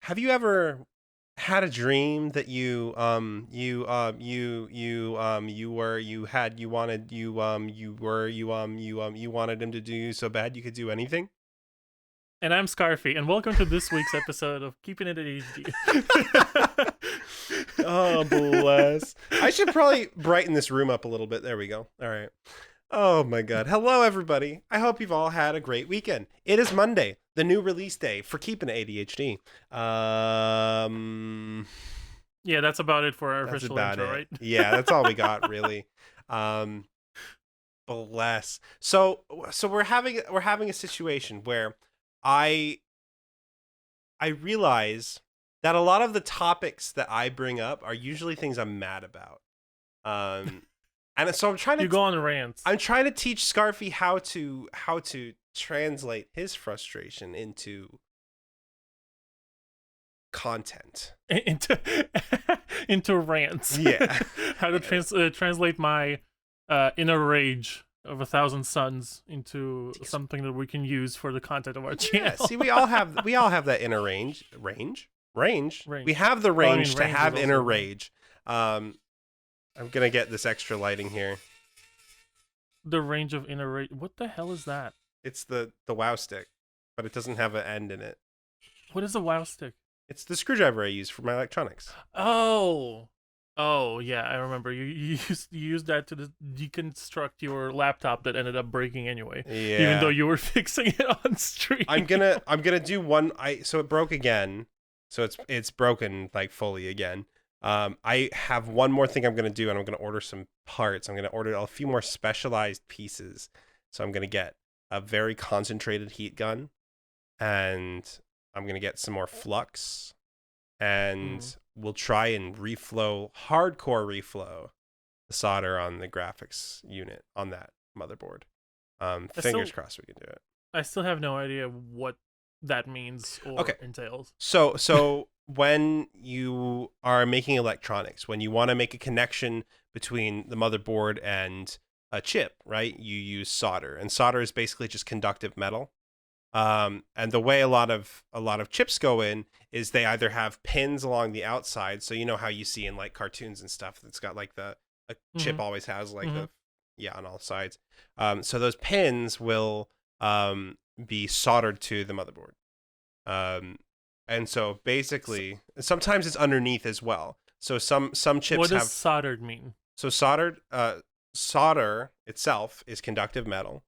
Have you ever had a dream that you wanted him to do so bad you could do anything? And I'm Scarfee, and welcome to this week's episode of Keepin It ADHD. Oh, bless. I should probably brighten this room up a little bit. There we go. All right. Oh my God. Hello, everybody. I hope you've all had a great weekend. It is Monday, the new release day for Keepin It ADHD. Yeah, that's about it for our That's official about intro, it. right? Yeah, that's all we got, really. Um, Bless. So we're having a situation where I I realize that a lot of the topics that I bring up are usually things I'm mad about. Um, and so You go on rants. I'm trying to teach Scarfy how to translate his frustration into content. into into rants. Yeah. How to translate my inner rage of 1,000 suns into something that we can use for the content of our channel. Yeah, see, we all have that inner range. We have the Well, I mean, range to range is have also inner a thing. rage. I'm gonna get this extra lighting here. The range of inner rage. What the hell is that? It's the WoW stick, but it doesn't have an end in it. What is a WoW stick? It's the screwdriver I use for my electronics. Oh, yeah, I remember. You used that to deconstruct your laptop that ended up breaking anyway. Yeah. Even though you were fixing it on stream. I'm gonna do one. So it broke again. So it's broken like fully again. I have one more thing I'm gonna do, and I'm gonna order some parts. I'm gonna order a few more specialized pieces. So I'm gonna get a very concentrated heat gun, and I'm gonna get some more flux, and we'll try and hardcore reflow the solder on the graphics unit on that motherboard. Fingers crossed we can do it. I still have no idea what that means or entails. So when you are making electronics, when you want to make a connection between the motherboard and a chip, right? You use solder, and solder is basically just conductive metal. And the way a lot of chips go in is they either have pins along the outside, so you know how you see in like cartoons and stuff that's got like a chip always has like on all sides. So those pins will be soldered to the motherboard. And so basically sometimes it's underneath as well. So some chips What does have soldered mean? So solder itself is conductive metal.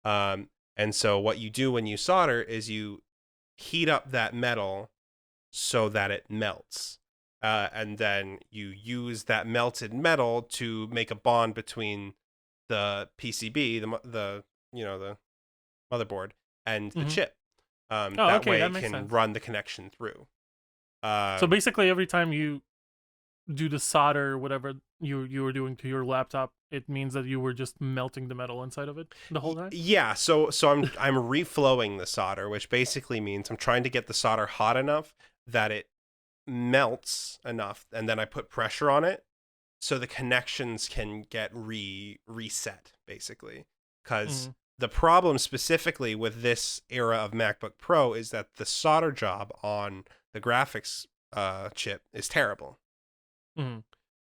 And so what you do when you solder is you heat up that metal so that it melts. And then you use that melted metal to make a bond between the PCB, the motherboard, and the chip. That way it can run the connection through. So basically every time you do the solder, whatever you were doing to your laptop, it means that you were just melting the metal inside of it the whole time? Yeah, so I'm reflowing the solder, which basically means I'm trying to get the solder hot enough that it melts enough, and then I put pressure on it so the connections can get reset, basically. Because the problem specifically with this era of MacBook Pro is that the solder job on the graphics chip is terrible.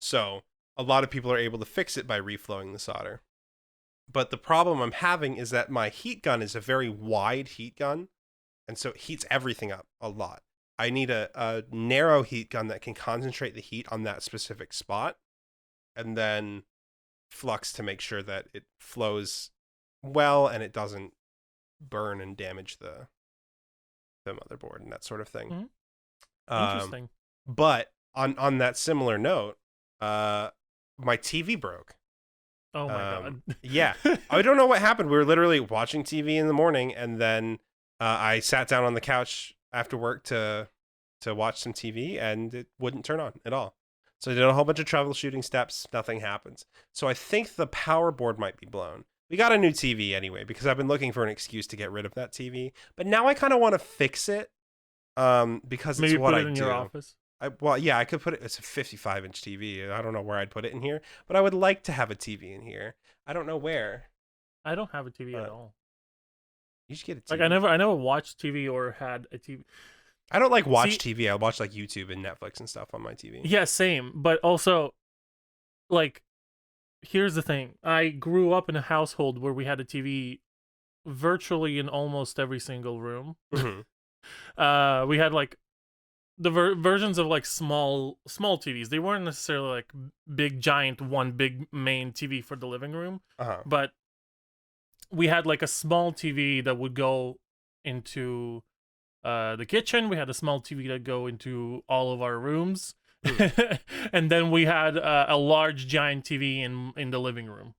So a lot of people are able to fix it by reflowing the solder. But the problem I'm having is that my heat gun is a very wide heat gun, and so it heats everything up a lot. I need a narrow heat gun that can concentrate the heat on that specific spot, and then flux to make sure that it flows well and it doesn't burn and damage the motherboard and that sort of thing. Interesting. But on that similar note, my TV broke. Oh my God. Yeah. I don't know what happened. We were literally watching TV in the morning, and then I sat down on the couch after work to watch some TV, and it wouldn't turn on at all. So I did a whole bunch of troubleshooting steps. Nothing happens. So I think the power board might be blown. We got a new TV anyway, because I've been looking for an excuse to get rid of that TV. But now I kind of want to fix it because Maybe it's what put I it in do. your office. I could put it. It's a 55-inch TV. I don't know where I'd put it in here, but I would like to have a TV in here. I don't know where. I don't have a TV at all. You should get a TV. Like I never watched TV or had a TV. I don't like watch See, TV. I watch like YouTube and Netflix and stuff on my TV. yeah, same. But also, like, here's the thing. I grew up in a household where we had a TV virtually in almost every single room. Mm-hmm. We had like the versions of like small TVs. They weren't necessarily like big giant one big main TV for the living room, but we had like a small TV that would go into the kitchen. We had a small TV that go into all of our rooms. And then we had a large giant TV in the living room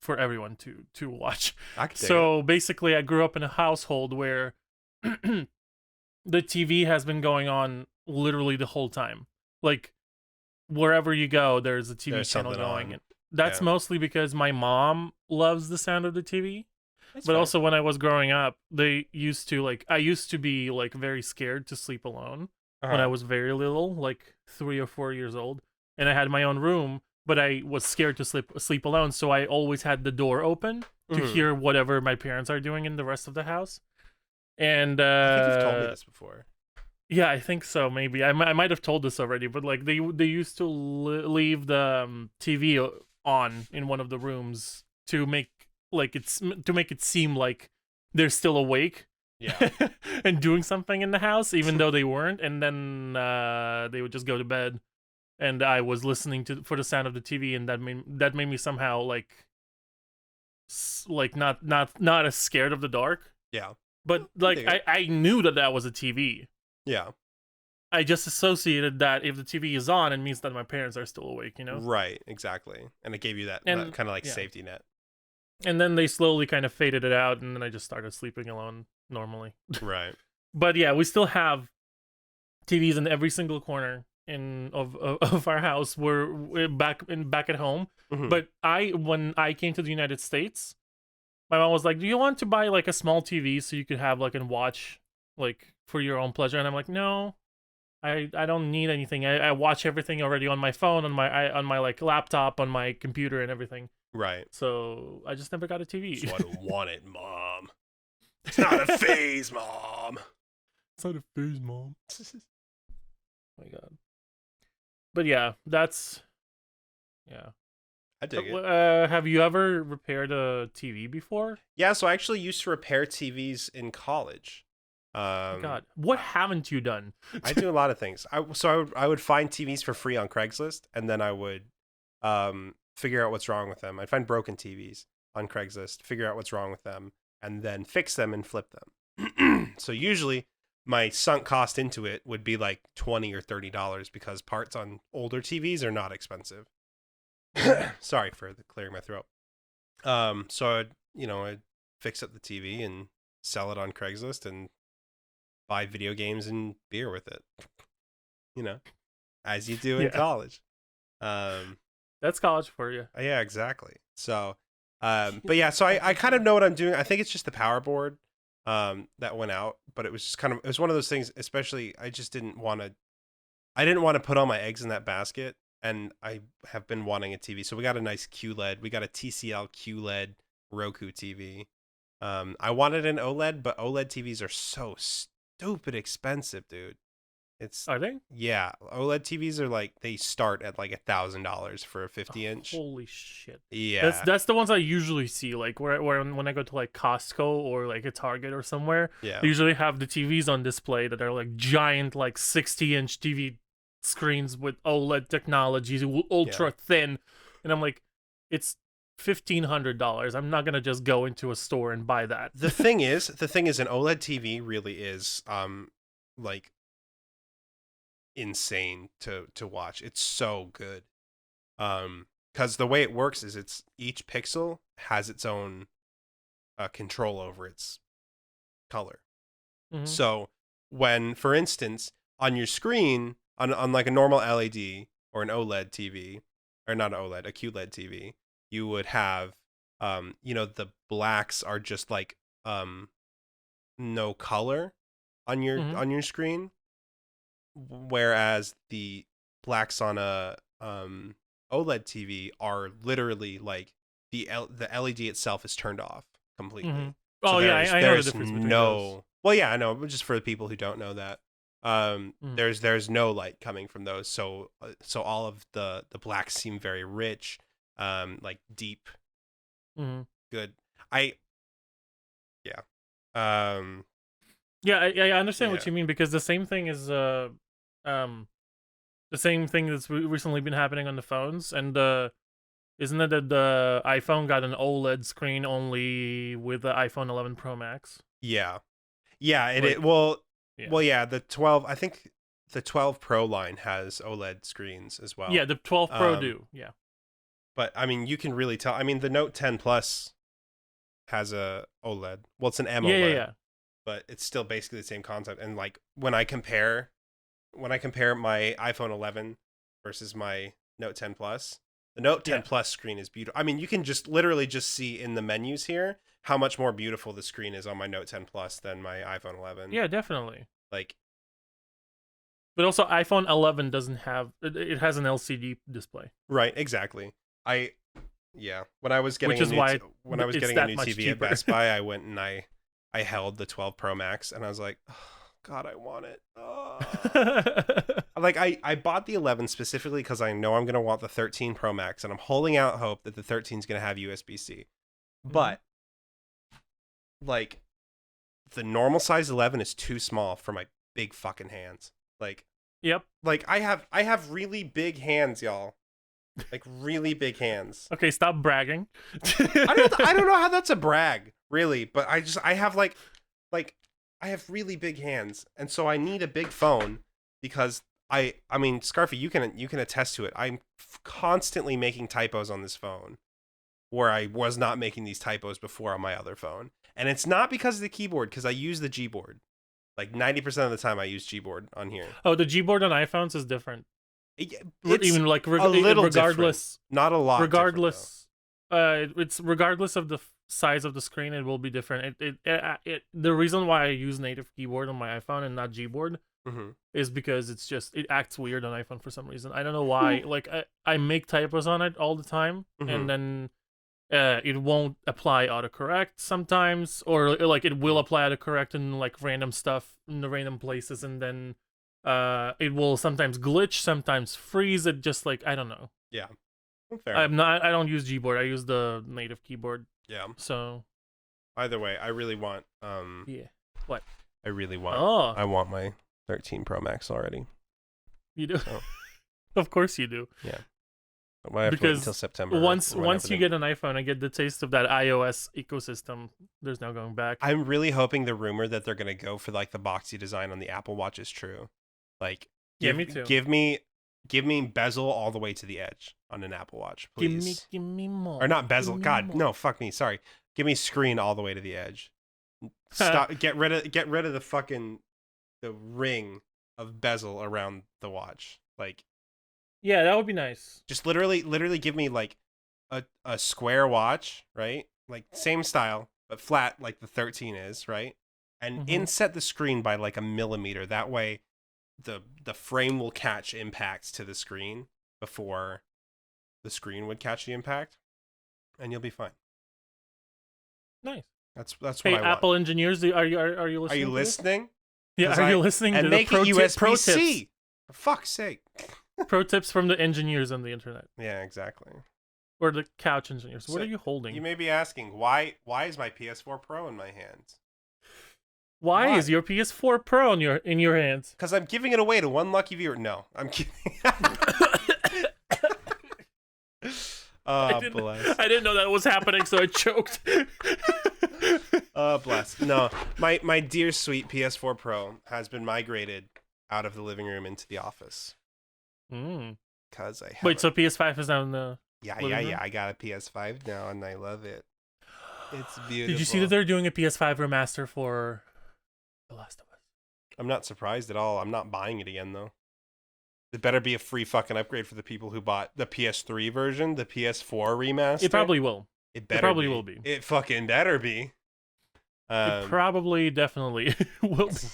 for everyone to watch. So basically, I grew up in a household where the TV has been going on literally the whole time. Like wherever you go, there's a TV channel going. And that's mostly because my mom loves the sound of the TV. But also when I was growing up, I used to be like very scared to sleep alone when I was very little, like 3 or 4 years old, and I had my own room, but I was scared to sleep alone, so I always had the door open to hear whatever my parents are doing in the rest of the house. And I think you've told me this before. Yeah, I think so. Maybe I might have told this already, but like they used to leave the TV on in one of the rooms to make it seem like they're still awake. Yeah. And doing something in the house, even though they weren't, and then they would just go to bed, and I was listening for the sound of the TV, and that made me somehow like not as scared of the dark. Yeah. But like I knew that was a TV. Yeah. I just associated that if the TV is on, it means that my parents are still awake, Right, exactly. And it gave you that kind of like safety net. And then they slowly kind of faded it out, and then I just started sleeping alone normally. Right. But yeah, we still have TVs in every single corner of our house. We're back at home. Mm-hmm. But when I came to the United States, my mom was like, "Do you want to buy like a small TV so you could have like and watch like for your own pleasure?" And I'm like, "No, I don't need anything. I watch everything already on my phone, on my like laptop, on my computer, and everything." Right. So I just never got a TV. So I don't want it, Mom. It's not a phase, Mom. It's not a phase, Mom. Oh my God. But yeah, that's I dig it. Have you ever repaired a TV before? Yeah, so I actually used to repair TVs in college. God, what haven't you done? I do a lot of things. I would find TVs for free on Craigslist, and then I would figure out what's wrong with them. I'd find broken TVs on Craigslist, figure out what's wrong with them, and then fix them and flip them. So usually my sunk cost into it would be like $20 or $30 because parts on older TVs are not expensive. Sorry for clearing my throat. So I'd fix up the TV and sell it on Craigslist and buy video games and beer with it. As you do in college. That's college for you. Yeah, exactly. So, but yeah, so I kind of know what I'm doing. I think it's just the power board that went out, but it was just it was one of those things, especially I didn't want to put all my eggs in that basket, and I have been wanting a TV. So we got a nice QLED. We got a TCL QLED Roku TV. I wanted an OLED, but OLED TVs are so stupid expensive, dude. Are they? Yeah, OLED TVs are like they start at like $1,000 for a 50-inch. Holy shit! Yeah, that's the ones I usually see. Like where when I go to like Costco or like a Target or somewhere, yeah, they usually have the TVs on display that are like giant, like 60-inch TV screens with OLED technology, ultra thin, and I'm like, it's $1,500. I'm not gonna just go into a store and buy that. The thing is, an OLED TV really is like insane to watch. It's so good. Because the way it works is each pixel has its own control over its color. Mm-hmm. So when, for instance, on your screen on like a normal LED or an OLED TV, or not an OLED, a QLED TV, you would have the blacks are just like no color on your screen, whereas the blacks on a OLED TV are literally like the LED itself is turned off completely. Mm-hmm. So I know the difference between those. Well, yeah, I know, but just for the people who don't know that. There's no light coming from those, so all of the blacks seem very rich, like deep, good. I understand what you mean, because the same thing is the same thing that's recently been happening on the phones, and isn't it that the iPhone got an OLED screen only with the iPhone 11 Pro Max? Yeah, the 12. I think the 12 Pro line has OLED screens as well. Yeah, the 12 Pro do. Yeah, but I mean, you can really tell. I mean, the Note 10 Plus has a OLED. Well, it's an AMOLED. Yeah. But it's still basically the same concept. And like when I compare my iPhone 11 versus my Note 10 Plus, the Note 10 Plus screen is beautiful. I mean, you can literally just see in the menus here how much more beautiful the screen is on my Note 10 Plus than my iPhone 11. Yeah, definitely. Like, but also iPhone 11 doesn't have it has an LCD display. Right, exactly. When I was getting a new TV cheaper at Best Buy, I went and I held the 12 Pro Max, and I was like, oh, God, I want it. Oh. Like, I bought the 11 specifically because I know I'm going to want the 13 Pro Max, and I'm holding out hope that the 13 is going to have USB-C. But, like, the normal size 11 is too small for my big fucking hands. Like, yep. Like, I have really big hands, y'all. Like, really big hands. Okay, stop bragging. I don't know how that's a brag, really, but I have like I have really big hands, and so I need a big phone because I mean, Scarfee, you can attest to it. I'm constantly making typos on this phone where I was not making these typos before on my other phone. And it's not because of the keyboard, because I use the Gboard. Like 90% of the time I use Gboard on here. Oh, the Gboard on iPhones is different. It's even like a little regardless different. Not a lot. Regardless, it's regardless of the size of the screen, it will be different. The reason why I use native keyboard on my iPhone and not Gboard is because it acts weird on iPhone for some reason. I don't know why. Like I make typos on it all the time, and then it won't apply autocorrect sometimes, or like it will apply autocorrect in like random stuff in the random places, and then it will sometimes glitch, sometimes freeze. It just like, I don't know. Yeah. Fair. I don't use Gboard. I use the native keyboard. Yeah. So either way, I really want What? I really want I want my 13 Pro Max already. You do? So. Of course you do. Yeah. I have to wait until September. Once you get an iPhone and get the taste of that iOS ecosystem, there's no going back. I'm really hoping the rumor that they're gonna go for like the boxy design on the Apple Watch is true. Like, me too. Give me bezel all the way to the edge on an Apple Watch, please. Give me more. Or not bezel. God, no, fuck me. Sorry. Give me screen all the way to the edge. Stop. Get rid of the fucking the ring of bezel around the watch. Like, yeah, that would be nice. Just literally give me like a square watch, right? Like same style but flat, like the 13 is, right? And inset the screen by like a millimeter. That way, the frame will catch impacts to the screen before the screen would catch the impact, and you'll be fine. Nice. That's what hey, I want. Apple engineers, are you listening? Are you listening? Yeah, are you listening? And to make the it USB-C. For fuck's sake. Pro tips from the engineers on the internet. Yeah, exactly. Or the couch engineers. So what are you holding? You may be asking, why is my PS4 Pro in my hands? Why is your PS4 Pro in your hands? Because I'm giving it away to one lucky viewer. No, I'm kidding. Oh, bless. I didn't know that was happening, so I choked. Oh, bless. No, my dear sweet PS4 Pro has been migrated out of the living room into the office. Because I have Wait, so PS5 is now in the Yeah. I got a PS5 now, and I love it. It's beautiful. Did you see that they're doing a PS5 remaster for The Last of Us? I'm not surprised at all. I'm not buying it again, though. It better be a free fucking upgrade for the people who bought the PS3 version, the PS4 remaster. It probably will. It better probably will be. It fucking better be. It probably definitely will be.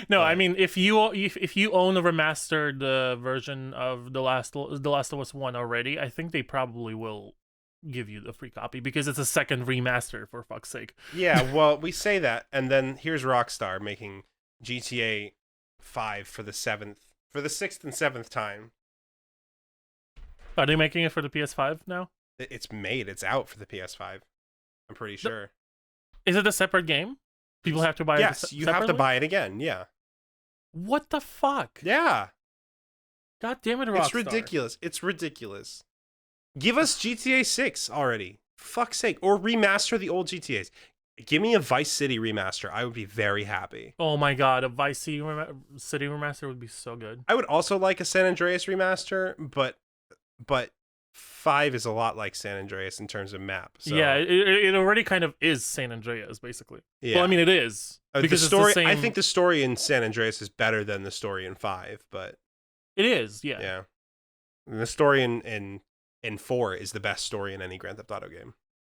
No, I mean, if you own a remastered version of The Last of Us 1 already, I think they probably will give you the free copy because it's a second remaster, for fuck's sake. Yeah, well, we say that, and then here's Rockstar making GTA 5 for the 6th and 7th time. Are they making it for the PS5 now? It's made. It's out for the PS5. I'm pretty sure. Is it a separate game? People have to buy it. Yes, you have to buy it again. Yeah. What the fuck? Yeah. God damn it, Rockstar. It's ridiculous. It's ridiculous. Give us GTA 6 already. Fuck's sake. Or remaster the old GTAs. Give me a Vice City remaster. I would be very happy. Oh my god, a Vice City remaster would be so good. I would also like a San Andreas remaster, but 5 is a lot like San Andreas in terms of map. So. Yeah, it already kind of is San Andreas, basically. Yeah. Well, I mean, it is. Because the story, I think the story in San Andreas is better than the story in 5, but... It is, yeah. Yeah. And the story in 4 is the best story in any Grand Theft Auto game.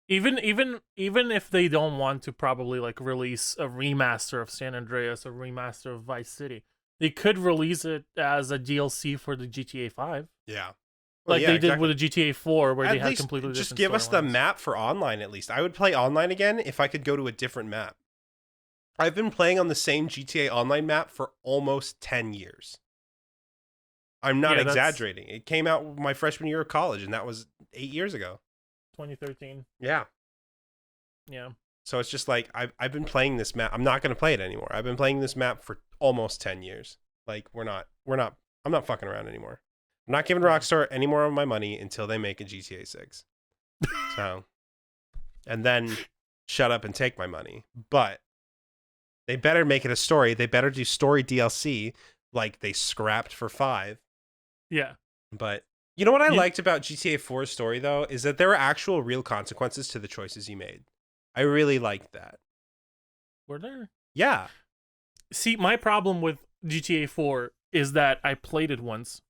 Even if they don't want to probably like release a remaster of San Andreas or remaster of Vice City, they could release it as a DLC for the GTA 5. Yeah. Like they did with the GTA 4 where they had completely different just give us the map for online at least. I would play online again if I could go to a different map. I've been playing on the same GTA Online map for almost 10 years. I'm not exaggerating. It came out my freshman year of college, and that was 8 years ago. 2013. Yeah. Yeah. So it's just like, I've been playing this map. I'm not going to play it anymore. I've been playing this map for almost 10 years. Like, I'm not fucking around anymore. I'm not giving Rockstar any more of my money until they make a GTA 6. So, and then shut up and take my money. But they better make it a story. They better do story DLC like they scrapped for 5. Yeah. But you know what I liked about GTA 4's story, though, is that there were actual real consequences to the choices you made. I really liked that. Were there? Yeah. See, my problem with GTA 4 is that I played it once.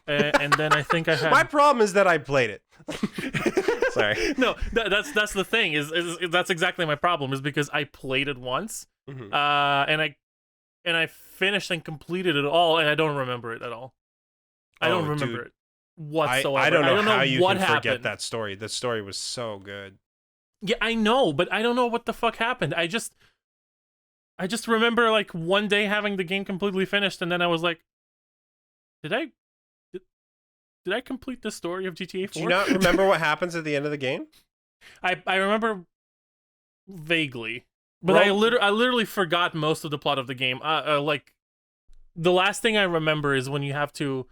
And then I think I had... My problem is that I played it. Sorry. No, that's the thing. Is that's exactly my problem, is because I played it once, and I finished and completed it all, and I don't remember it at all. I don't remember it whatsoever. I don't know how you can forget that story. The story was so good. Yeah, I know, but I don't know what the fuck happened. I just remember like one day having the game completely finished, and then I was like, did I complete the story of GTA 4? Do you not remember what happens at the end of the game? I remember vaguely, but I literally forgot most of the plot of the game. Like the last thing I remember is when you have to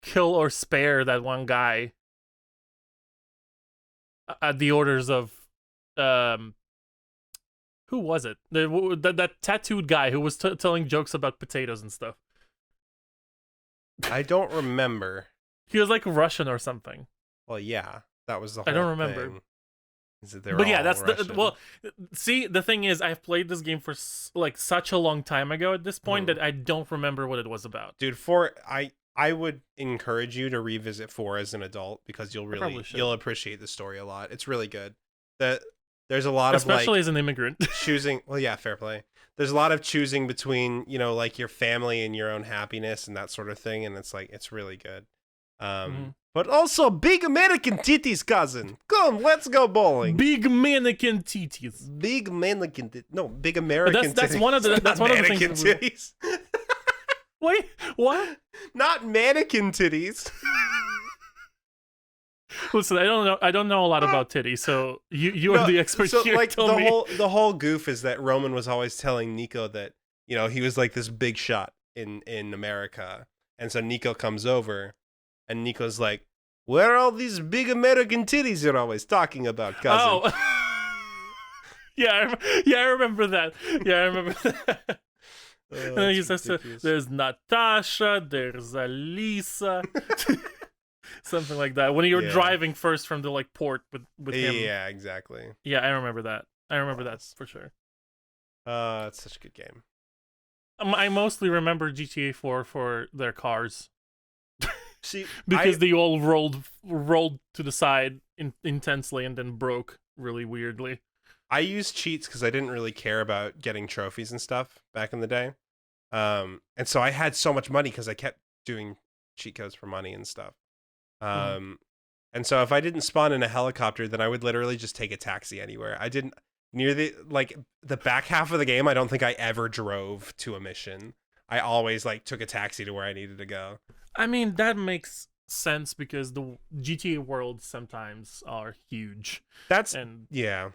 kill or spare that one guy at the orders of who was it? That tattooed guy who was telling jokes about potatoes and stuff. I don't remember. He was like Russian or something. Well, yeah, that was the whole I don't remember. thing. But yeah, that's Russian. See, the thing is, I've played this game for like such a long time ago at this point that I don't remember what it was about. Dude, I would encourage you to revisit 4 as an adult because you'll appreciate the story a lot. It's really good. There's a lot especially of as an immigrant choosing. Well, yeah, fair play. There's a lot of choosing between like your family and your own happiness and that sort of thing, and it's really good. But also big American titties, cousin. Come, let's go bowling. Big mannequin titties. Big mannequin big American titties. That's one of the things. Titties. Wait, what? Not mannequin titties. Listen, I don't know a lot about titties, so you are the expert here. Like the whole goof is that Roman was always telling Nico that he was like this big shot in America, and so Nico comes over. And Nico's like, where are all these big American titties you're always talking about, cousin? Oh. yeah, I remember that. Yeah, I remember that. And he says, there's Natasha, there's Alisa. Something like that. When you're driving first from the like port with him. Yeah, exactly. Yeah, I remember that. I remember that for sure. It's such a good game. I mostly remember GTA 4 for their cars. See, because they all rolled to the side intensely and then broke really weirdly. I used cheats because I didn't really care about getting trophies and stuff back in the day. And so I had so much money because I kept doing cheat codes for money and stuff. And so if I didn't spawn in a helicopter, then I would literally just take a taxi anywhere. I didn't near the back half of the game. I don't think I ever drove to a mission. I always like took a taxi to where I needed to go. I mean, that makes sense because the GTA worlds sometimes are huge. Yeah.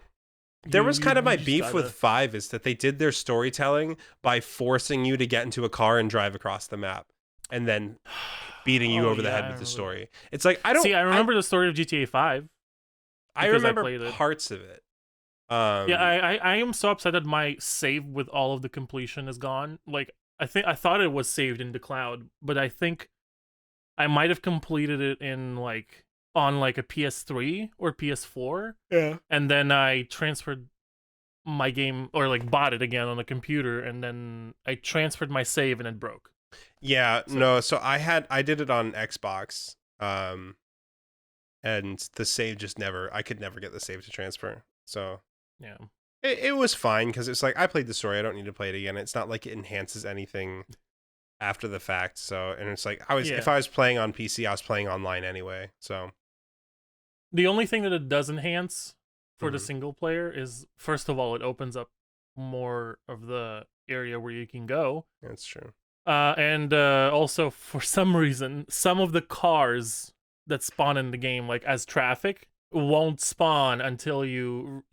There was kind of my beef with 5 is that they did their storytelling by forcing you to get into a car and drive across the map and then beating you over the head with the story. It's like, I remember the story of GTA 5. I remember parts of it. I am so upset that my save with all of the completion is gone. Like, I thought it was saved in the cloud, but I think I might have completed it in like on like a PS3 or PS4. Yeah. And then I transferred my game or like bought it again on a computer, and then I transferred my save and it broke. Yeah, so I did it on Xbox. And the save I could never get the save to transfer. So yeah. It was fine because it's like I played the story, I don't need to play it again. It's not like it enhances anything after the fact. So, and it's like if I was playing on PC, I was playing online anyway. So the only thing that it does enhance for the single player is, first of all, it opens up more of the area where you can go. That's true. And also, for some reason, some of the cars that spawn in the game, like as traffic, won't spawn until you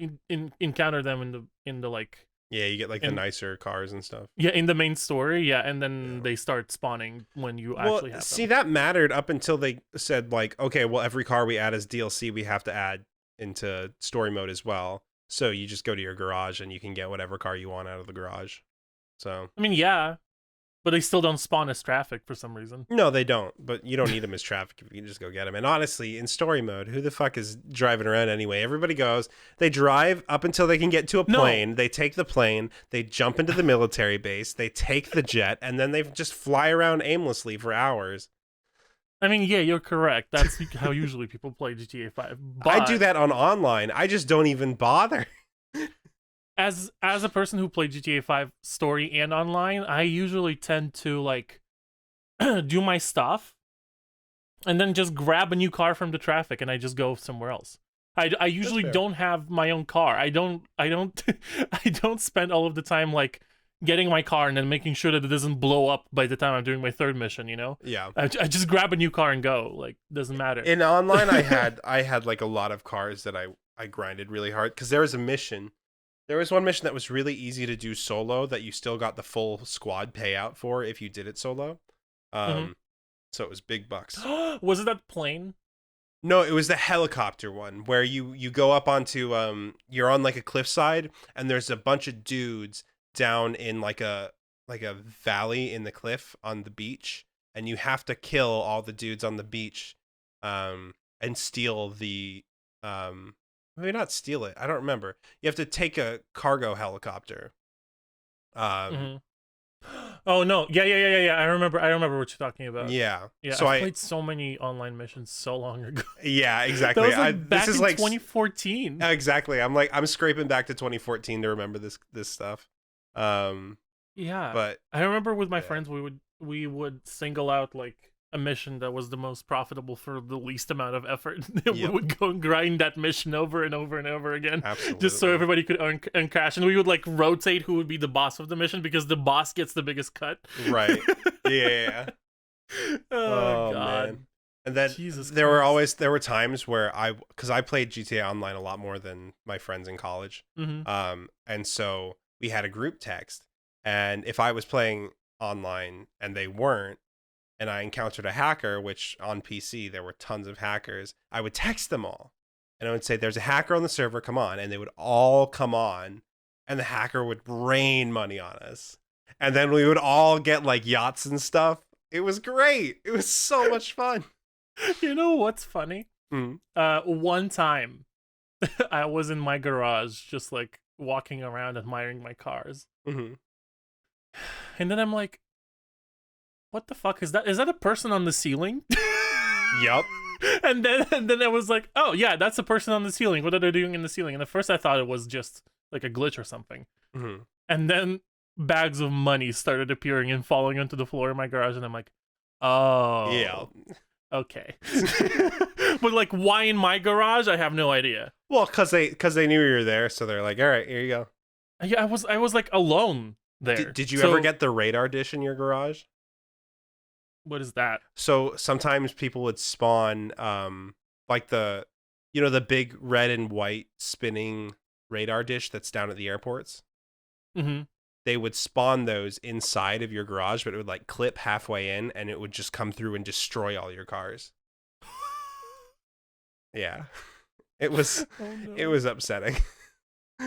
encounter them in the like. Yeah, you get like the nicer cars and stuff. Yeah, in the main story, and then they start spawning when you actually have them. See, that mattered up until they said like, okay, well, every car we add as DLC, we have to add into story mode as well. So you just go to your garage and you can get whatever car you want out of the garage. So I mean, yeah, but they still don't spawn as traffic for some reason. No, they don't. But you don't need them as traffic if you can just go get them. And honestly, in story mode, who the fuck is driving around anyway? Everybody goes, they drive up until they can get to a plane. No. They take the plane. They jump into the military base. They take the jet. And then they just fly around aimlessly for hours. I mean, yeah, you're correct. That's how usually people play GTA 5. But I do that on online. I just don't even bother. As a person who played GTA 5 story and online, I usually tend to like do my stuff and then just grab a new car from the traffic and I just go somewhere else. I usually don't have my own car. I don't I don't spend all of the time like getting my car and then making sure that it doesn't blow up by the time I'm doing my third mission, you know? Yeah. I just grab a new car and go. Like, doesn't matter. In online, I had like a lot of cars that I grinded really hard because there was a mission. There was one mission that was really easy to do solo that you still got the full squad payout for if you did it solo. So it was big bucks. Was it that plane? No, it was the helicopter one where you go up onto you're on like a cliffside and there's a bunch of dudes down in like a valley in the cliff on the beach, and you have to kill all the dudes on the beach and steal the maybe not steal it. I don't remember. You have to take a cargo helicopter. Oh no! Yeah. I remember what you're talking about. Yeah. So I played so many online missions so long ago. Yeah, exactly. That was back in 2014. Exactly. I'm scraping back to 2014 to remember this stuff. Yeah. But I remember with my friends we would single out like a mission that was the most profitable for the least amount of effort. We would go and grind that mission over and over and over again. Absolutely. Just so everybody could earn cash. And we would like rotate who would be the boss of the mission because the boss gets the biggest cut. Right. Yeah. Oh God. Man. And then there were times where because I played GTA Online a lot more than my friends in college. Mm-hmm. And so we had a group text. And if I was playing online and they weren't, and I encountered a hacker, which on PC there were tons of hackers, I would text them all. And I would say, there's a hacker on the server, come on. And they would all come on, and the hacker would rain money on us. And then we would all get like yachts and stuff. It was great. It was so much fun. You know what's funny? Mm-hmm. One time I was in my garage just like walking around admiring my cars. Mm-hmm. And then I'm like, what the fuck is that? Is that a person on the ceiling? Yep. And then I was like, oh yeah, that's a person on the ceiling. What are they doing in the ceiling? And at first I thought it was just like a glitch or something. Mm-hmm. And then bags of money started appearing and falling onto the floor in my garage, and I'm like, oh yeah, okay. But like, why in my garage? I have no idea. Well, because they knew you were there, so they're like, all right, here you go. Yeah, I was like alone. there. Did you ever get the radar dish in your garage? What is that? So sometimes people would spawn like the big red and white spinning radar dish that's down at the airports. Mm-hmm. They would spawn those inside of your garage, but it would like clip halfway in and it would just come through and destroy all your cars. Yeah. It was It was upsetting.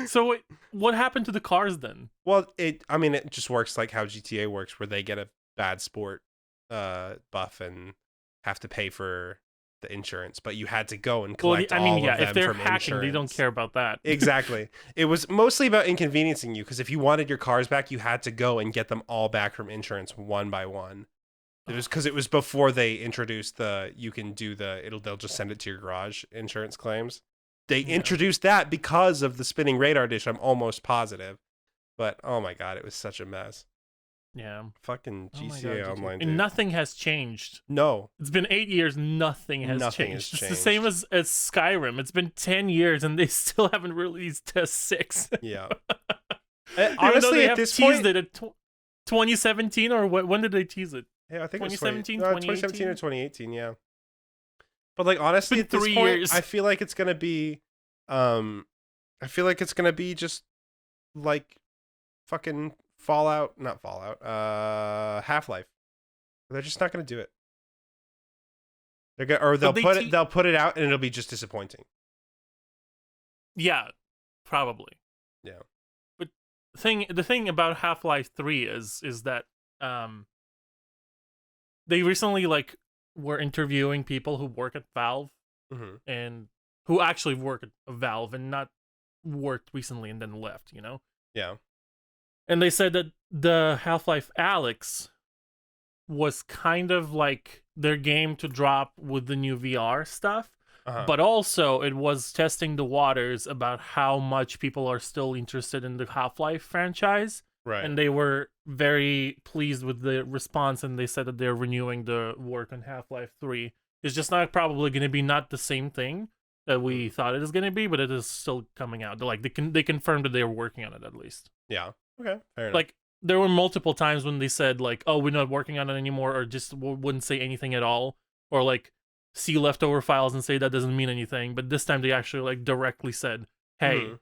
So what happened to the cars then? Well, it just works like how GTA works, where they get a bad sport buff and have to pay for the insurance, but you had to go and collect all of them if they're from hacking, insurance. they don't care about that. Exactly. It was mostly about inconveniencing you, because if you wanted your cars back, you had to go and get them all back from insurance one by one. It was because it was before they introduced they'll just send it to your garage insurance claims. They introduced that because of the spinning radar dish, I'm almost positive. But oh my god, it was such a mess. Yeah. Fucking GTA Online. Dude. And nothing has changed. No. It's been 8 years, nothing has changed. It's the same as Skyrim. It's been 10 years and they still haven't released Test 6. Yeah. Honestly, at this point, teased it at 2017, or when did they tease it? Yeah, I think 2017, 2017 or 2018, yeah. But like honestly, at this point, years. I feel like it's gonna be just like fucking not Fallout, Half-Life. They're just not gonna do it. They'll put it out and it'll be just disappointing. Yeah, probably. Yeah. But the thing about Half-Life 3 is that they recently were interviewing people who work at Valve, and who actually work at Valve and not worked recently and then left, Yeah. And they said that the Half-Life Alyx was kind of like their game to drop with the new VR stuff, but also it was testing the waters about how much people are still interested in the Half-Life franchise. Right. And they were very pleased with the response, and they said that they're renewing the work on Half-Life 3. It's just probably going to be not the same thing that we thought it is going to be, but it is still coming out. They confirmed that they were working on it at least. Yeah. Okay. Fair enough. There were multiple times when they said oh, we're not working on it anymore, or just wouldn't say anything at all, or see leftover files and say that doesn't mean anything. But this time they actually directly said, hey,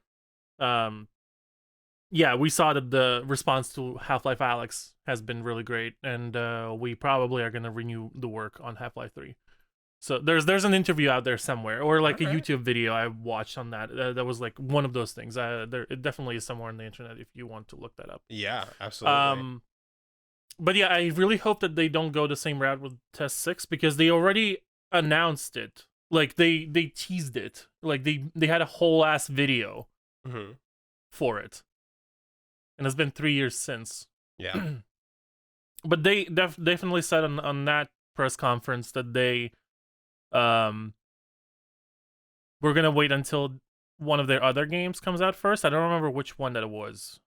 yeah, we saw that the response to Half-Life Alyx has been really great, and we probably are going to renew the work on Half-Life 3. So there's an interview out there somewhere, or a YouTube video I watched on that. That was one of those things. It definitely is somewhere on the internet if you want to look that up. Yeah, absolutely. But yeah, I really hope that they don't go the same route with Test 6, because they already announced it. They teased it. They had a whole ass video for it. And it's been 3 years since. Yeah. But they definitely said on that press conference that they we're gonna wait until one of their other games comes out first. I don't remember which one that it was.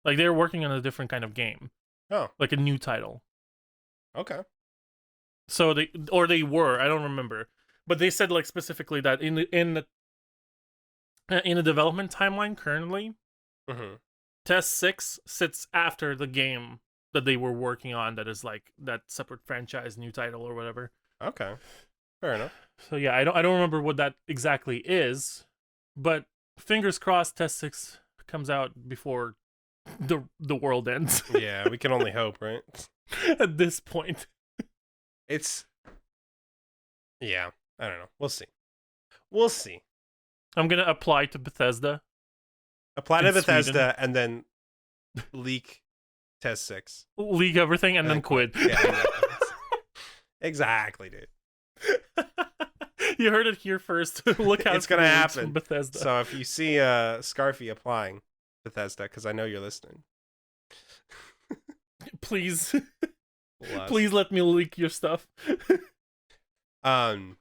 They're working on a different kind of game. Oh. A new title. Okay. So they were, I don't remember. But they said specifically that in the development timeline currently, Test 6 sits after the game that they were working on, that is that separate franchise, new title or whatever. Okay. Fair enough. So yeah, I don't remember what that exactly is, but fingers crossed Test 6 comes out before the world ends. Yeah, we can only hope, right? At this point. Yeah, I don't know. We'll see. I'm going to apply to Bethesda. Apply to Bethesda and then leak Test 6. Leak everything and then quit. Yeah, exactly, dude. You heard it here first. Look out. It's going to happen. Bethesda. So if you see Scarfee applying Bethesda, because I know you're listening. Please. Please let me leak your stuff. Goddamn.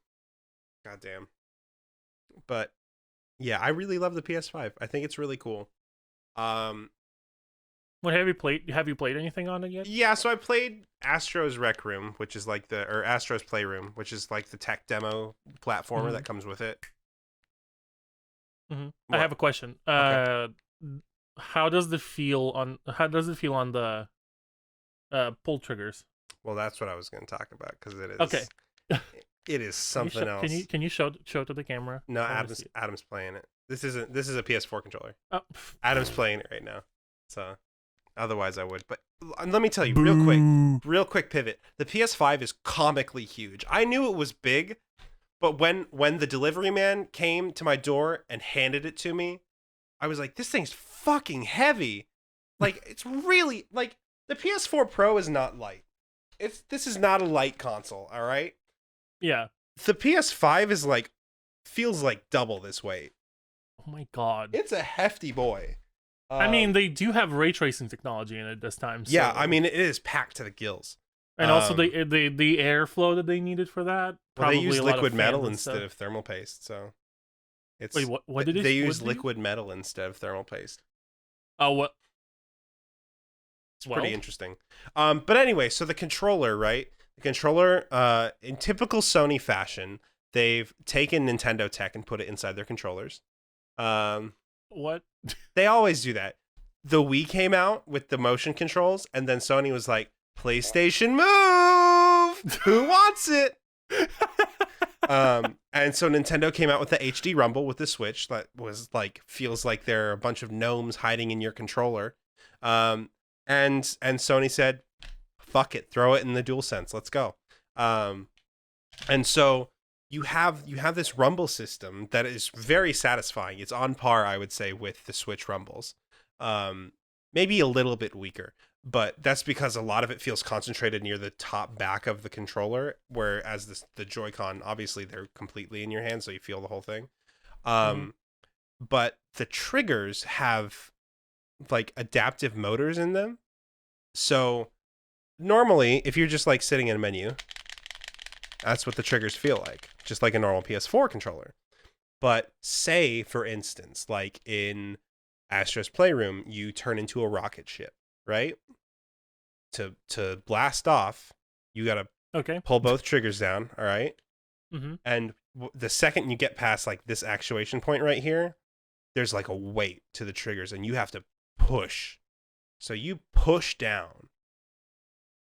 But yeah, I really love the PS5. I think it's really cool. What have you played? Have you played anything on it yet? Yeah, so I played Astro's Rec Room, which is or Astro's Playroom, which is the tech demo platformer that comes with it. I have a question. Okay. how does it feel on the pull triggers? Well, that's what I was going to talk about because Okay. it is Can you something else. can you show to the camera? No, I want to see it. Adam's playing it. This is a PS4 controller. Oh. Adam's playing it right now. So otherwise I would. But let me tell you real quick pivot. The PS5 is comically huge. I knew it was big, but when the delivery man came to my door and handed it to me, I was like, this thing's fucking heavy. Like, it's really, like, the PS4 Pro is not light. This is not a light console, all right? Yeah. The PS5 is like, feels like double this weight. Oh my god. It's a hefty boy. I mean, they do have ray tracing technology in it this time. So. Yeah, I mean, it is packed to the gills. And also the airflow that they needed for that. Well, they use liquid metal instead of thermal paste, so it's. Wait, what did they use liquid metal instead of thermal paste? Oh, what? It's pretty interesting. But anyway, so the controller, right? The controller, in typical Sony fashion, they've taken Nintendo tech and put it inside their controllers. What? They always do that. The Wii came out with the motion controls, and then Sony was like, PlayStation Move! Who wants it? And so Nintendo came out with the HD Rumble with the Switch that was like, feels like there are a bunch of gnomes hiding in your controller. And Sony said, fuck it, throw it in the DualSense, let's go. And so you have this Rumble system that is very satisfying. It's on par, I would say, with the Switch Rumbles. Maybe a little bit weaker, but that's because a lot of it feels concentrated near the top back of the controller, whereas the Joy-Con, obviously they're completely in your hand, so you feel the whole thing. But the triggers have like adaptive motors in them. So normally, if you're just like sitting in a menu, that's what the triggers feel like, just like a normal PS4 controller. But say, for instance, like in Astro's Playroom, you turn into a rocket ship, right? To blast off, you gotta pull both triggers down, all right? Mm-hmm. And the second you get past like this actuation point right here, there's like a weight to the triggers, and you have to push. So you push down,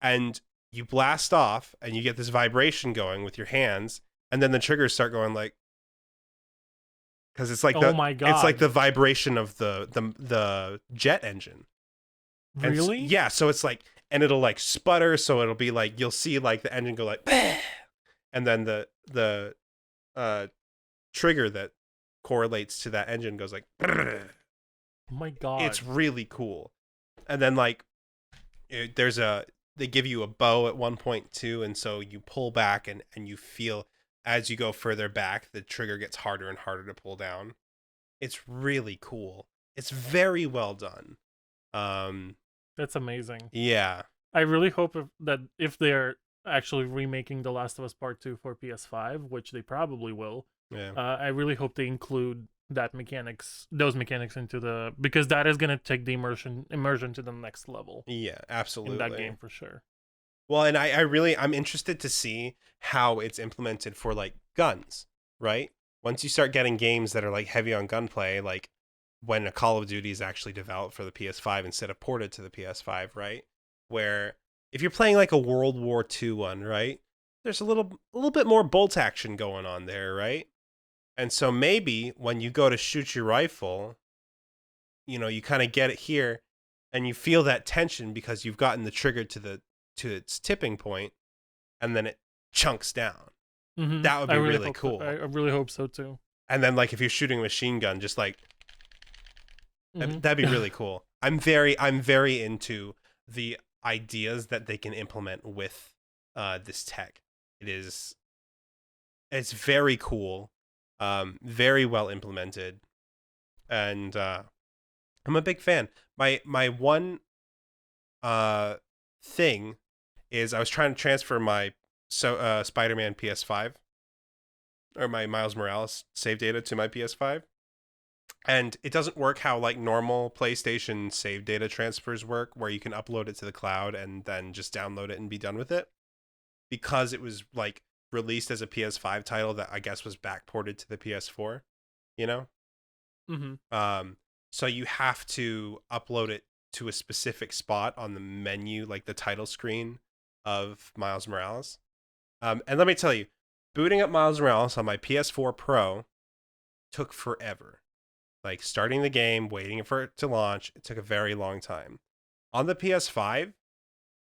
and you blast off, and you get this vibration going with your hands, and then the triggers start going like, because it's like my God. It's like the vibration of the jet engine. Really? And yeah. So it's like, and it'll like sputter. So it'll be like, you'll see like the engine go like, bah! And then the trigger that correlates to that engine goes like, oh my God. It's really cool. And then like, they give you a bow at one point too. And so you pull back and you feel, as you go further back, the trigger gets harder and harder to pull down. It's really cool. It's very well done. That's amazing. Yeah. I really hope that if they're actually remaking The Last of Us Part 2 for PS5, which they probably will, I really hope they include those mechanics into because that is going to take the immersion to the next level. Yeah, absolutely. In that game for sure. Well, and I'm interested to see how it's implemented for like guns, right? Once you start getting games that are like heavy on gunplay, like when a Call of Duty is actually developed for the PS5 instead of ported to the PS5, right? Where if you're playing like a World War II one, right? There's a little bit more bolt action going on there, right? And so maybe when you go to shoot your rifle, you kind of get it here and you feel that tension because you've gotten the trigger to its tipping point, and then it chunks down. Mm-hmm. That would be really cool. I really hope so too. And then like if you're shooting a machine gun, just like that'd be really cool. I'm very into the ideas that they can implement with this tech. It's very cool, very well implemented, and I'm a big fan. My one thing is I was trying to transfer my Spider-Man PS5 or my Miles Morales save data to my PS5, and it doesn't work how like normal PlayStation save data transfers work, where you can upload it to the cloud and then just download it and be done with it, because it was like released as a PS5 title that I guess was backported to the PS4, Mm-hmm. So you have to upload it to a specific spot on the menu, like the title screen of Miles Morales. And let me tell you, booting up Miles Morales on my PS4 Pro took forever. Like starting the game, waiting for it to launch, it took a very long time. On the PS5,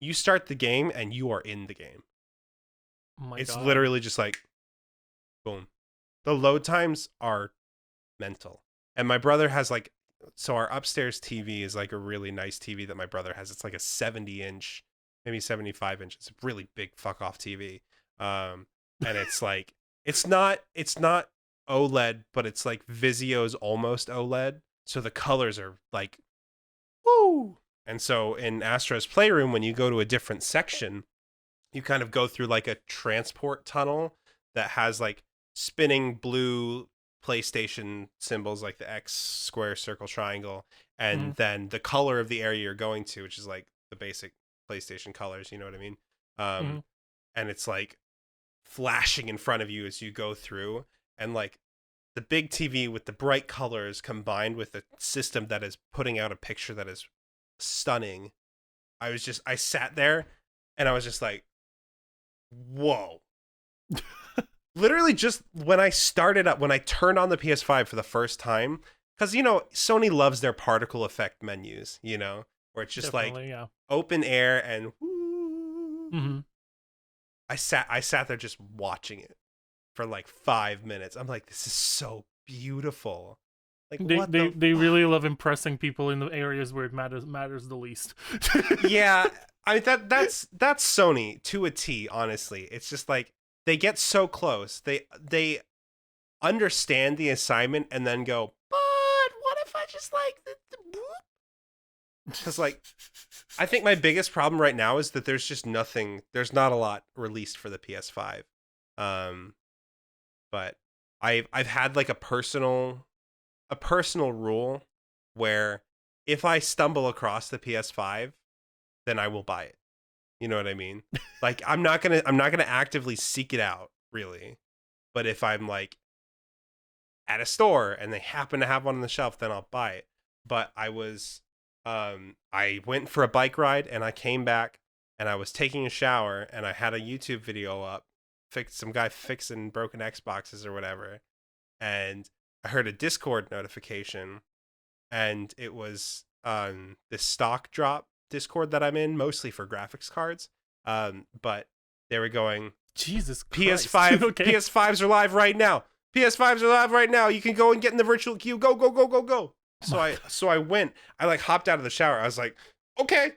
you start the game and you are in the game. Oh my It's God. literally just like, boom. The load times are mental. And my brother has like, so our upstairs TV is like a really nice TV that my brother has. It's like a 70-inch, maybe 75 inch. It's a really big fuck off TV. And it's like, it's not OLED, but it's like Vizio's almost OLED. So the colors are like, woo. And so in Astro's Playroom, when you go to a different section, you kind of go through like a transport tunnel that has like spinning blue PlayStation symbols like the X, square, circle, triangle, and then the color of the area you're going to, which is like the basic PlayStation colors, you know what I mean? And it's like flashing in front of you as you go through, and like the big TV with the bright colors combined with a system that is putting out a picture that is stunning. I sat there and I was just like, whoa. Literally just when I turned on the PS5 for the first time, because, you know, Sony loves their particle effect menus, you know, where it's just Definitely, like open air and woo. I sat there just watching it for like 5 minutes. I'm like, this is so beautiful. Like they really love impressing people in the areas where it matters the least. Yeah, I mean that's Sony to a T, honestly. It's just like they get so close. They understand the assignment and then go, but what if I just like the because like I think my biggest problem right now is that there's not a lot released for the PS5. But I've had like a personal rule where if I stumble across the PS5, then I will buy it. You know what I mean? Like I'm not gonna actively seek it out, really. But if I'm like at a store and they happen to have one on the shelf, then I'll buy it. But I went for a bike ride and I came back and I was taking a shower and I had a YouTube video up, some guy fixing broken Xboxes or whatever, and I heard a Discord notification, and it was this stock drop Discord that I'm in, mostly for graphics cards. But they were going, Jesus Christ. PS5, Okay. PS5s are live right now. PS5s are live right now. You can go and get in the virtual queue. Go, go, go, go, go. So I went. I like hopped out of the shower. I was like, okay,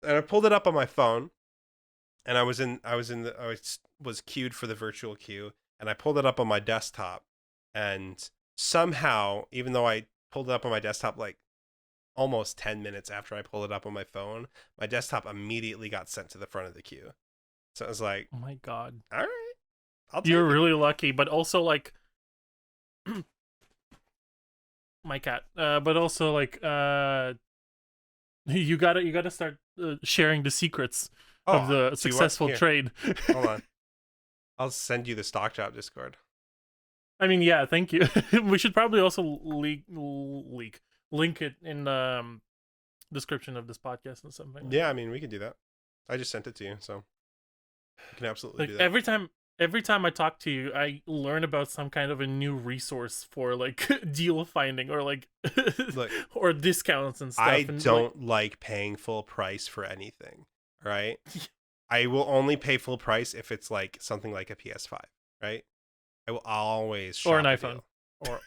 and I pulled it up on my phone, and I was queued for the virtual queue, and I pulled it up on my desktop, and somehow, even though I pulled it up on my desktop like almost 10 minutes after I pulled it up on my phone, my desktop immediately got sent to the front of the queue. So I was like, oh my God. all right, I'll take You're it. really lucky, but also like my cat. But also like you gotta start sharing the secrets of the successful trade. Hold on. I'll send you the stock drop Discord. I mean, yeah, thank you. We should probably also link it in the description of this podcast or something. Yeah, I mean, we can do that. I just sent it to you, so you can absolutely do that. Every time I talk to you, I learn about some kind of a new resource for like deal finding or like Look, or discounts and stuff. I don't like paying full price for anything, right? I will only pay full price if it's like something like a PS5, right? I will always shop or an iPhone. Or,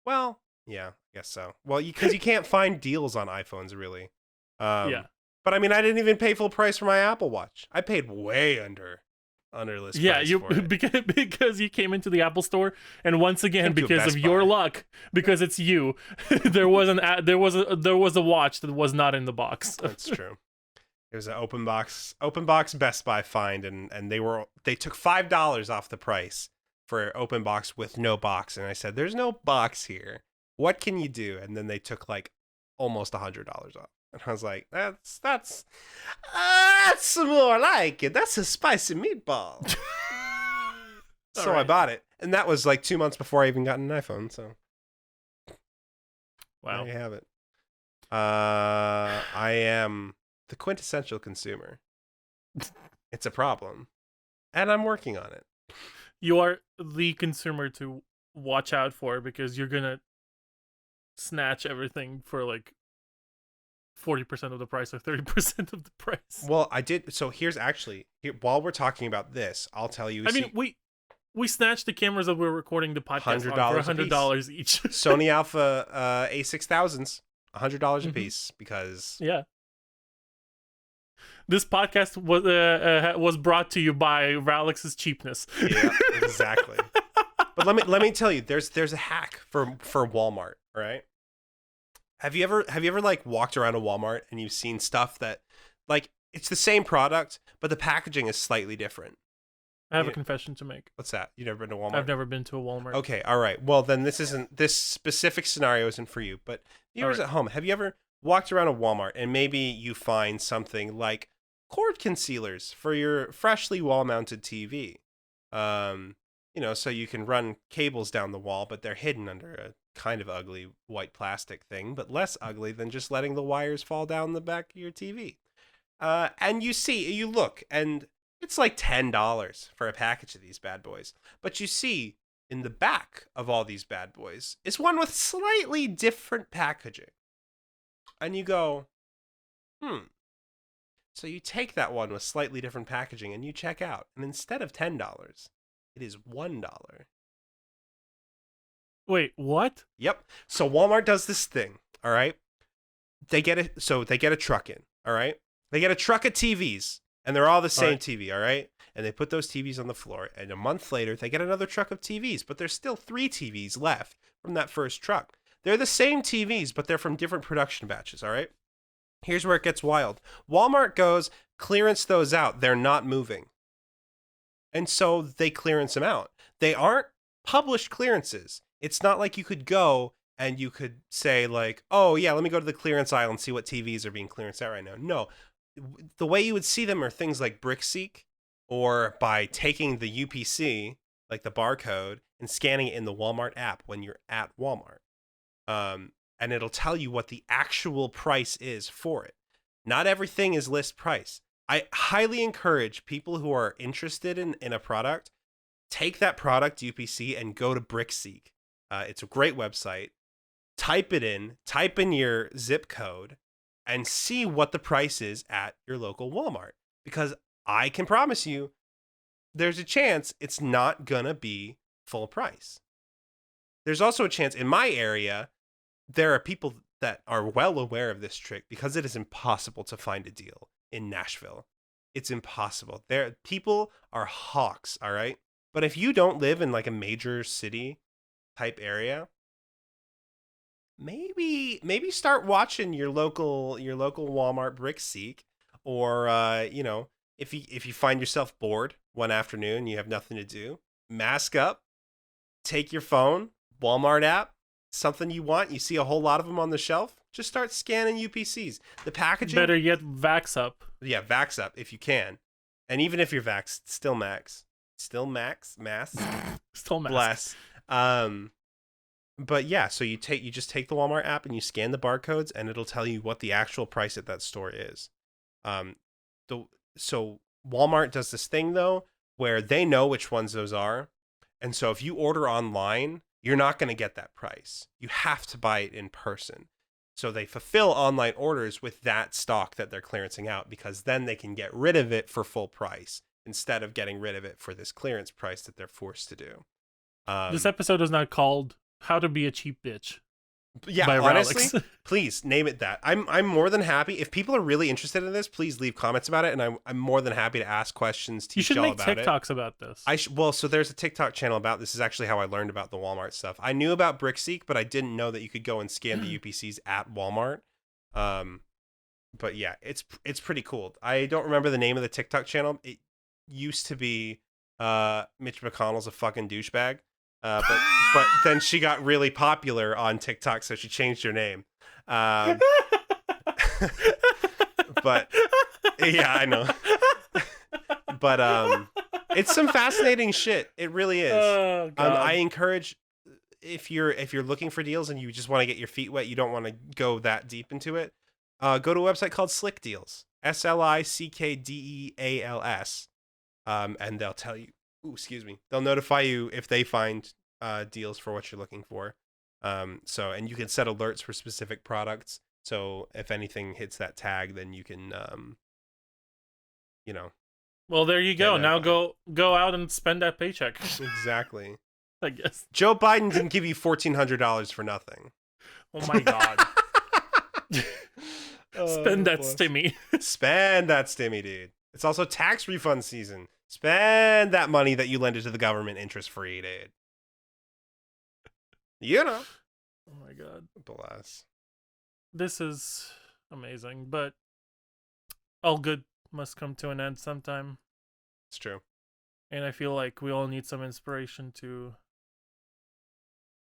well, yeah, I guess so. Well, because you can't find deals on iPhones, really. Yeah. But I mean, I didn't even pay full price for my Apple Watch. I paid way under list price for it. because you came into the Apple store, and once again, because of your luck, because it's you, there was a watch that was not in the box. That's true. It was an open box Best Buy find, and they took $5 off the price for open box with no box, and I said, "There's no box here. What can you do?" And then they took like almost $100 off, and I was like, "That's more like it. That's a spicy meatball." So right. I bought it, and that was like 2 months before I even got an iPhone. So Wow. There you have it. I am the quintessential consumer. It's a problem, and I'm working on it. You are the consumer to watch out for because you're gonna snatch everything for like 40% of the price or 30% of the price. Well, I did. So here's actually while we're talking about this, I'll tell you. I mean, we snatched the cameras that we're recording the podcast on for $100 each. Sony Alpha A6000s, $100 a piece because yeah. This podcast was brought to you by Rahlyx's cheapness. Yeah, exactly. But let me tell you, there's a hack for Walmart, right? Have you ever like walked around a Walmart and you've seen stuff that like it's the same product, but the packaging is slightly different? I have a confession to make. What's that? You never been to Walmart? I've never been to a Walmart. Okay, all right. Well, then this specific scenario isn't for you. But viewers at home, have you ever walked around a Walmart and maybe you find something like cord concealers for your freshly wall-mounted TV? So you can run cables down the wall, but they're hidden under a kind of ugly white plastic thing, but less ugly than just letting the wires fall down the back of your TV. And you look, and it's like $10 for a package of these bad boys. But you see, in the back of all these bad boys is one with slightly different packaging. And you go, So you take that one with slightly different packaging and you check out. And instead of $10, it is $1. Wait, what? Yep. So Walmart does this thing, all right? They get a truck in, all right? They get a truck of TVs, and they're all the same TV, all right? And they put those TVs on the floor, and a month later, they get another truck of TVs, but there's still 3 TVs left from that first truck. They're the same TVs, but they're from different production batches, all right? Here's where it gets wild. Walmart goes, clearance those out. They're not moving. And so they clearance them out. They aren't published clearances. It's not like you could go and you could say like, oh yeah, let me go to the clearance aisle and see what TVs are being clearanced out right now. No, the way you would see them are things like BrickSeek, or by taking the UPC, like the barcode, and scanning it in the Walmart app when you're at Walmart. And it'll tell you what the actual price is for it. Not everything is list price. I highly encourage people who are interested in a product, take that product UPC and go to BrickSeek. It's a great website. Type in your zip code, and see what the price is at your local Walmart. Because I can promise you, there's a chance it's not gonna be full price. There's also a chance in my area, there are people that are well aware of this trick because it is impossible to find a deal in Nashville. It's impossible. People are hawks, all right? But if you don't live in like a major city type area, maybe start watching your local Walmart BrickSeek, or if you find yourself bored one afternoon, you have nothing to do, mask up, take your phone, Walmart app, something you want, you see a whole lot of them on the shelf, just start scanning UPCs. The packaging, better yet, vax up. Yeah, vax up if you can. And even if you're vaxxed, still mask. Still mask. Bless. But yeah, so you just take the Walmart app and you scan the barcodes, and it'll tell you what the actual price at that store is. So Walmart does this thing though, where they know which ones those are. And so if you order online, you're not going to get that price. You have to buy it in person. So they fulfill online orders with that stock that they're clearancing out, because then they can get rid of it for full price instead of getting rid of it for this clearance price that they're forced to do. This episode is not called How to Be a Cheap Bitch. Yeah, honestly, please name it that. I'm more than happy. If people are really interested in this, please leave comments about it, and I'm more than happy to ask questions, teach y'all about it. You should make TikToks about this. So there's a TikTok channel about this. Is actually how I learned about the Walmart stuff. I knew about BrickSeek, but I didn't know that you could go and scan the UPCs at Walmart. But yeah, it's pretty cool. I don't remember the name of the TikTok channel. It used to be Mitch McConnell's a fucking douchebag. But then she got really popular on TikTok, so she changed her name. But yeah, I know. But it's some fascinating shit. It really is. Oh, God. I encourage, if you're looking for deals and you just want to get your feet wet, you don't want to go that deep into it. Go to a website called Slick Deals, SLICKDEALS, and they'll tell you. Ooh, excuse me. They'll notify you if they find deals for what you're looking for. And you can set alerts for specific products. So if anything hits that tag, then you can, Well, there you go. Now go out and spend that paycheck. Exactly. I guess. Joe Biden didn't give you $1,400 for nothing. Oh my God. Spend that stimmy. Spend that stimmy, dude. It's also tax refund season. Spend that money that you lended to the government interest-free, dude. Oh my God. Bless. This is amazing, but all good must come to an end sometime. It's true. And I feel like we all need some inspiration to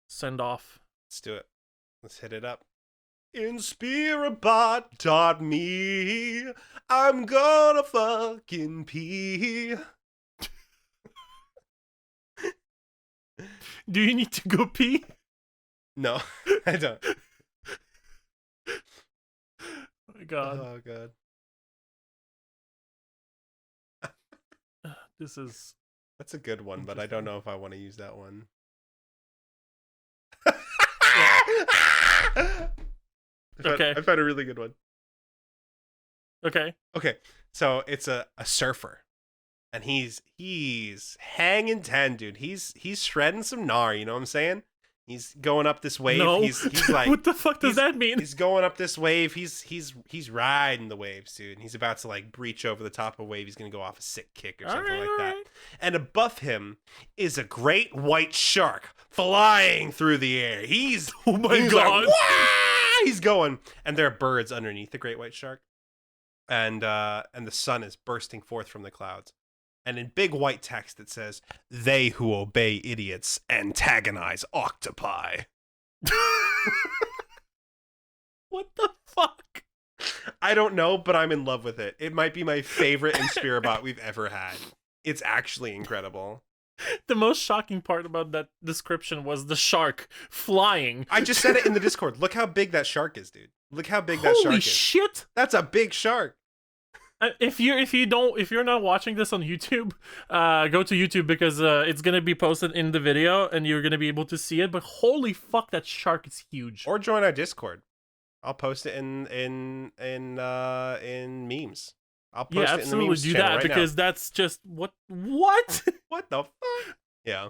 send off. Let's do it. Let's hit it up. Inspirabot.me. I'm gonna fucking pee. Do you need to go pee? No, I don't. Oh my God. Oh God. That's a good one, but I don't know if I want to use that one. Okay. I found a really good one. Okay. So it's a surfer. And he's hanging 10, dude. He's shredding some gnar, you know what I'm saying? He's going up this wave. No. He's like, what the fuck does that mean? He's going up this wave. He's riding the waves, dude. And he's about to like breach over the top of a wave. He's gonna go off a sick kick or something like that. And above him is a great white shark flying through the air. Oh my God. Like, he's going, and there are birds underneath the great white shark, and the sun is bursting forth from the clouds. And in big white text it says, "They who obey idiots antagonize octopi." What the fuck? I don't know, but I'm in love with it. It might be my favorite Inspirabot we've ever had. It's actually incredible. The most shocking part about that description was the shark flying. I just said it in the Discord. Look how big that shark is, dude. Look how big that shark is. Holy shit! That's a big shark. If you're not watching this on YouTube, go to YouTube because it's gonna be posted in the video and you're gonna be able to see it. But holy fuck, that shark is huge. Or join our Discord. I'll post it in memes. I'll post it in the memes do channel that right because now. that's just what What the fuck? Yeah.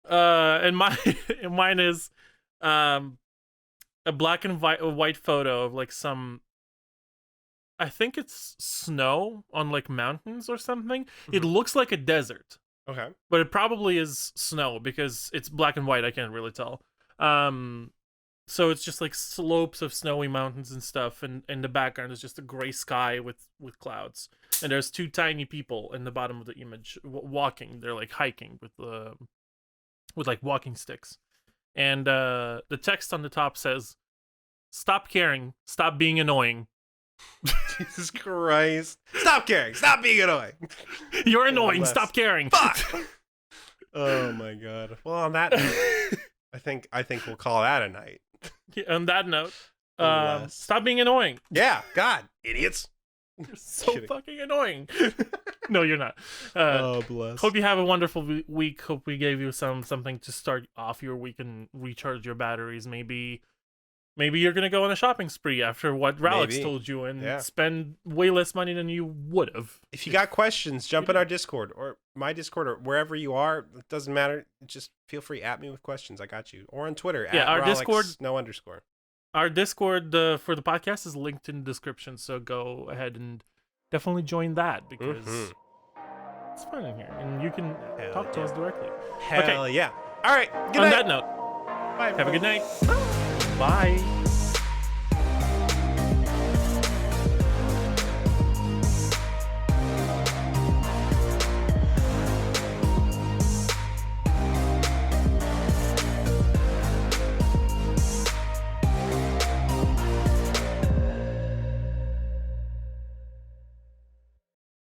And mine is a black and white photo of like some, I think it's snow on like mountains or something. Mm-hmm. It looks like a desert. Okay. But it probably is snow because it's black and white. I can't really tell. So it's just like slopes of snowy mountains and stuff, and in the background is just a gray sky with clouds. And there's two tiny people in the bottom of the image walking. They're like hiking with like walking sticks. And the text on the top says, "Stop caring. Stop being annoying." Jesus Christ! Stop caring. Stop being annoying. You're annoying. Stop caring. Fuck. Oh my God. Well, on that note, I think we'll call that a night. On that note, stop being annoying. Yeah, God, idiots. You're so fucking annoying. No, you're not. Oh, bless. Hope you have a wonderful week. Hope we gave you something to start off your week and recharge your batteries. Maybe you're gonna go on a shopping spree after what Rahlyx told you and spend way less money than you would have. If you got questions, jump in our Discord or my Discord or wherever you are. It doesn't matter. Just feel free at me with questions. I got you. Or on Twitter. Yeah, our Rahlyx, Discord. No underscore. Our Discord for the podcast is linked in the description. So go ahead and definitely join that because it's fun in here and you can talk to us directly. Hell yeah! All right. Good night. On that note, bye. Have a good night. Bye.